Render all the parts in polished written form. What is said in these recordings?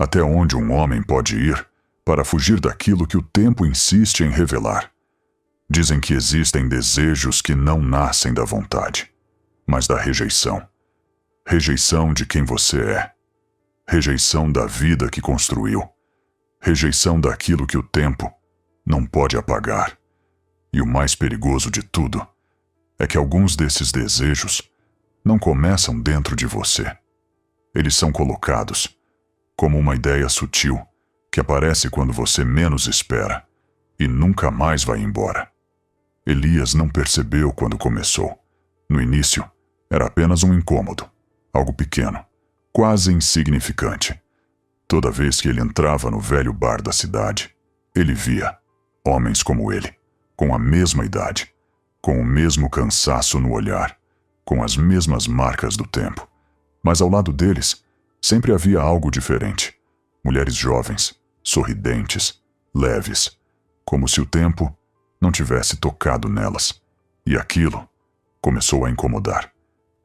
Até onde um homem pode ir para fugir daquilo que o tempo insiste em revelar? Dizem que existem desejos que não nascem da vontade, mas da rejeição. Rejeição de quem você é. Rejeição da vida que construiu. Rejeição daquilo que o tempo não pode apagar. E o mais perigoso de tudo é que alguns desses desejos não começam dentro de você. Eles são colocados como uma ideia sutil que aparece quando você menos espera e nunca mais vai embora. Elias não percebeu quando começou. No início, era apenas um incômodo, algo pequeno, quase insignificante. Toda vez que ele entrava no velho bar da cidade, ele via homens como ele, com a mesma idade, com o mesmo cansaço no olhar, com as mesmas marcas do tempo. Mas ao lado deles, sempre havia algo diferente. Mulheres jovens, sorridentes, leves, como se o tempo não tivesse tocado nelas. E aquilo começou a incomodar.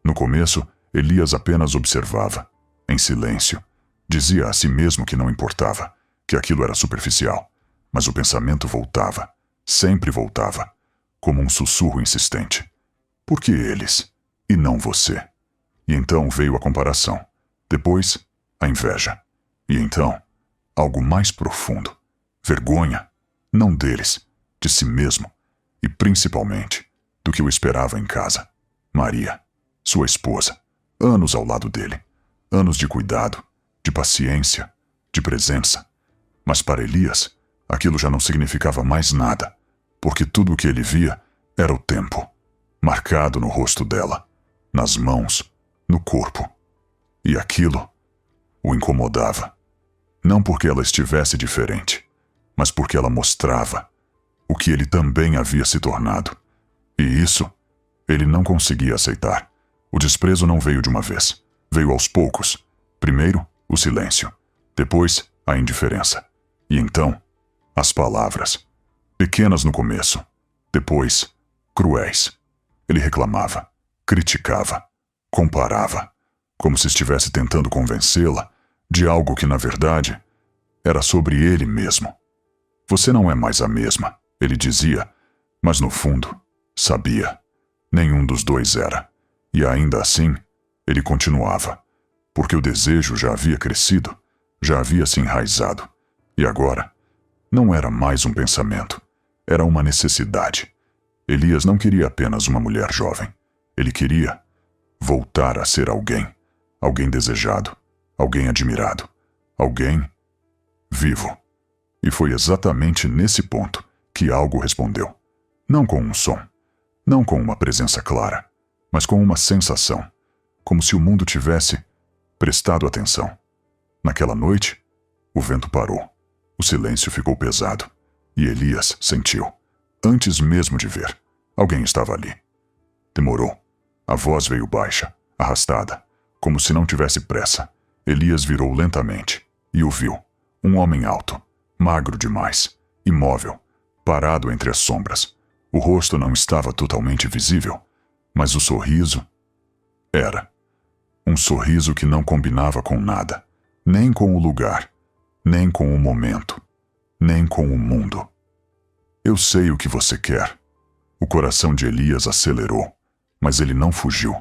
No começo, Elias apenas observava, em silêncio. Dizia a si mesmo que não importava, que aquilo era superficial. Mas o pensamento voltava, sempre voltava, como um sussurro insistente. Por que eles, e não você? E então veio a comparação. Depois, a inveja. E então, algo mais profundo. Vergonha, não deles, de si mesmo, e principalmente do que o esperava em casa. Maria, sua esposa, anos ao lado dele, anos de cuidado, de paciência, de presença. Mas para Elias, aquilo já não significava mais nada, porque tudo o que ele via era o tempo, marcado no rosto dela, nas mãos, no corpo. E aquilo o incomodava. Não porque ela estivesse diferente, mas porque ela mostrava o que ele também havia se tornado. E isso ele não conseguia aceitar. O desprezo não veio de uma vez. Veio aos poucos. Primeiro, o silêncio. Depois, a indiferença. E então, as palavras. Pequenas no começo. Depois, cruéis. Ele reclamava, criticava, comparava, como se estivesse tentando convencê-la de algo que, na verdade, era sobre ele mesmo. Você não é mais a mesma, ele dizia, mas no fundo, sabia. Nenhum dos dois era. E ainda assim, ele continuava, porque o desejo já havia crescido, já havia se enraizado. E agora, não era mais um pensamento, era uma necessidade. Elias não queria apenas uma mulher jovem. Ele queria voltar a ser alguém. Alguém desejado, alguém admirado, alguém vivo. E foi exatamente nesse ponto que algo respondeu. Não com um som, não com uma presença clara, mas com uma sensação, como se o mundo tivesse prestado atenção. Naquela noite, o vento parou, o silêncio ficou pesado, e Elias sentiu, antes mesmo de ver, alguém estava ali. Demorou. A voz veio baixa, arrastada, como se não tivesse pressa. Elias virou lentamente e o viu. Um homem alto, magro demais, imóvel, parado entre as sombras. O rosto não estava totalmente visível, mas o sorriso era. Um sorriso que não combinava com nada, nem com o lugar, nem com o momento, nem com o mundo. Eu sei o que você quer. O coração de Elias acelerou, mas ele não fugiu,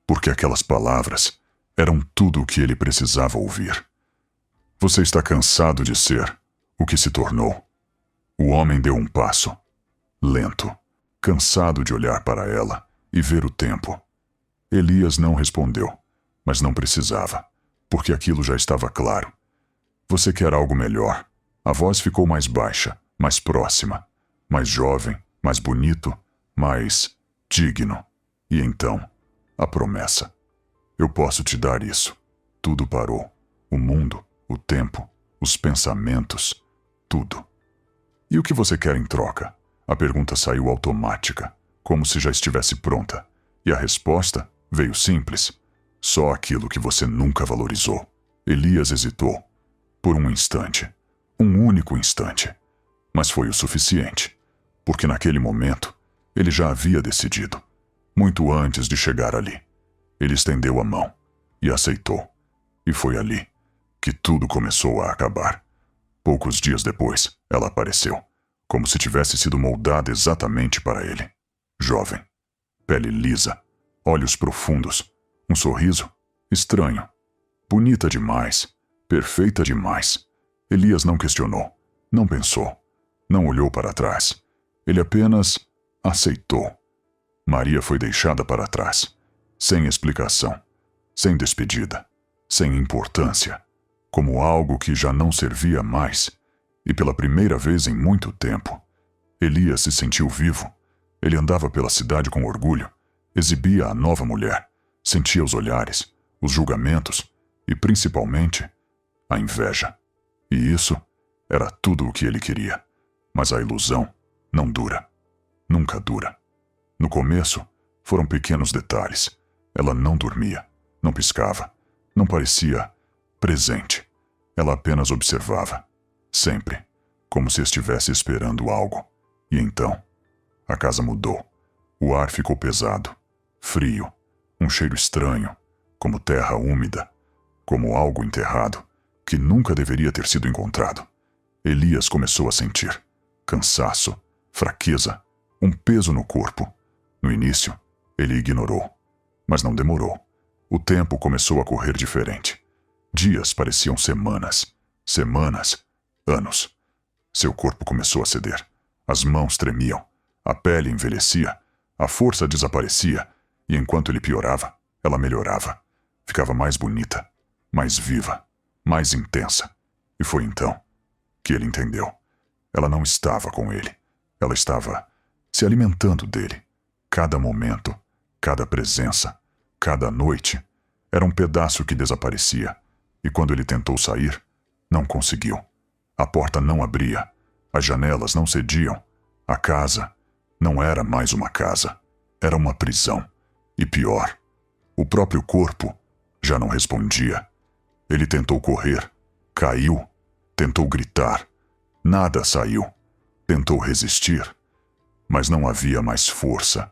porque aquelas palavras eram tudo o que ele precisava ouvir. Você está cansado de ser o que se tornou. O homem deu um passo, lento, cansado de olhar para ela e ver o tempo. Elias não respondeu, mas não precisava, porque aquilo já estava claro. Você quer algo melhor. A voz ficou mais baixa, mais próxima, mais jovem, mais bonito, mais digno. E então, a promessa. Eu posso te dar isso. Tudo parou. O mundo, o tempo, os pensamentos, tudo. E o que você quer em troca? A pergunta saiu automática, como se já estivesse pronta. E a resposta veio simples. Só aquilo que você nunca valorizou. Elias hesitou. Por um instante. Um único instante. Mas foi o suficiente. Porque naquele momento, ele já havia decidido. Muito antes de chegar ali. Ele estendeu a mão. E aceitou. E foi ali. que tudo começou a acabar. Poucos dias depois, ela apareceu, como se tivesse sido moldada exatamente para ele. Jovem, pele lisa, olhos profundos, um sorriso estranho. Bonita demais, perfeita demais. Elias não questionou, não pensou, não olhou para trás. Ele apenas aceitou. Maria foi deixada para trás, sem explicação, sem despedida, sem importância, como algo que já não servia mais. E pela primeira vez em muito tempo, Elias se sentiu vivo. Ele andava pela cidade com orgulho, exibia a nova mulher, sentia os olhares, os julgamentos e, principalmente, a inveja. E isso era tudo o que ele queria. Mas a ilusão não dura. Nunca dura. No começo, foram pequenos detalhes. Ela não dormia, não piscava, não parecia presente. Ela apenas observava, sempre, como se estivesse esperando algo. E então, a casa mudou. O ar ficou pesado, frio, um cheiro estranho, como terra úmida, como algo enterrado, que nunca deveria ter sido encontrado. Elias começou a sentir cansaço, fraqueza, um peso no corpo. No início, ele ignorou, mas não demorou. O tempo começou a correr diferente. Dias pareciam semanas, semanas, anos. Seu corpo começou a ceder. As mãos tremiam, a pele envelhecia, a força desaparecia, e enquanto ele piorava, ela melhorava. Ficava mais bonita, mais viva, mais intensa. E foi então que ele entendeu. Ela não estava com ele. Ela estava se alimentando dele. Cada momento, cada presença, cada noite, era um pedaço que desaparecia. E quando ele tentou sair, não conseguiu. A porta não abria, as janelas não cediam. A casa não era mais uma casa, era uma prisão. E pior, o próprio corpo já não respondia. Ele tentou correr, caiu, tentou gritar, nada saiu. Tentou resistir, mas não havia mais força.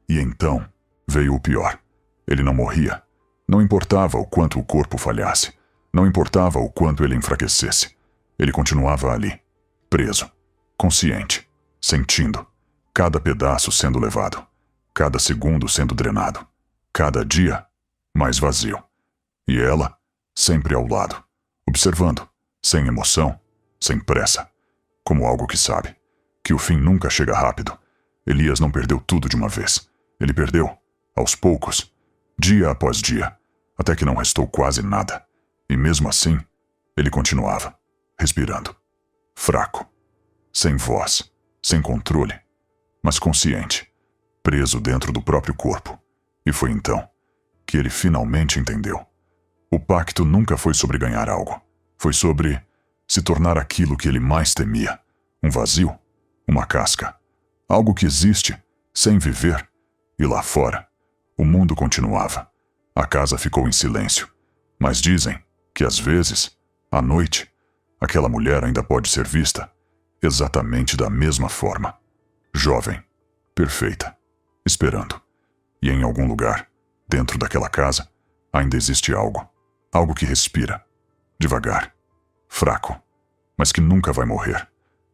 E então veio o pior. Ele não morria. Não importava o quanto o corpo falhasse. Não importava o quanto ele enfraquecesse. Ele continuava ali, preso, consciente, sentindo, cada pedaço sendo levado, cada segundo sendo drenado, cada dia mais vazio. E ela, sempre ao lado, observando, sem emoção, sem pressa, como algo que sabe que o fim nunca chega rápido. Elias não perdeu tudo de uma vez. Ele perdeu, aos poucos, dia após dia, até que não restou quase nada. E mesmo assim, ele continuava, respirando, fraco, sem voz, sem controle, mas consciente, preso dentro do próprio corpo. E foi então que ele finalmente entendeu. O pacto nunca foi sobre ganhar algo. Foi sobre se tornar aquilo que ele mais temia. Um vazio, uma casca, algo que existe, sem viver. E lá fora, o mundo continuava. A casa ficou em silêncio. Mas dizem que às vezes, à noite, aquela mulher ainda pode ser vista exatamente da mesma forma. Jovem, perfeita, esperando. E em algum lugar, dentro daquela casa, ainda existe algo. Algo que respira, devagar, fraco, mas que nunca vai morrer.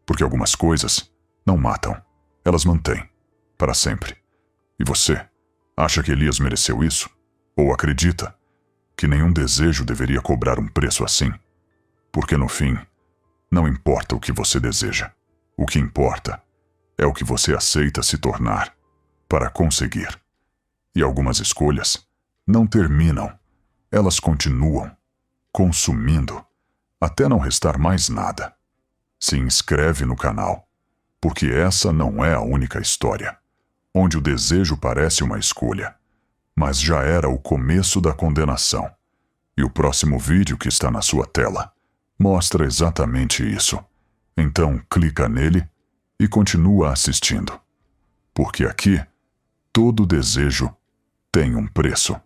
Porque algumas coisas não matam, elas mantêm, para sempre. E você, acha que Elias mereceu isso? Ou acredita que nenhum desejo deveria cobrar um preço assim? Porque no fim, não importa o que você deseja. O que importa é o que você aceita se tornar para conseguir. E algumas escolhas não terminam, elas continuam, consumindo, até não restar mais nada. Se inscreve no canal, porque essa não é a única história, onde o desejo parece uma escolha, mas já era o começo da condenação. E o próximo vídeo que está na sua tela mostra exatamente isso. Então clica nele e continua assistindo. Porque aqui, todo desejo tem um preço.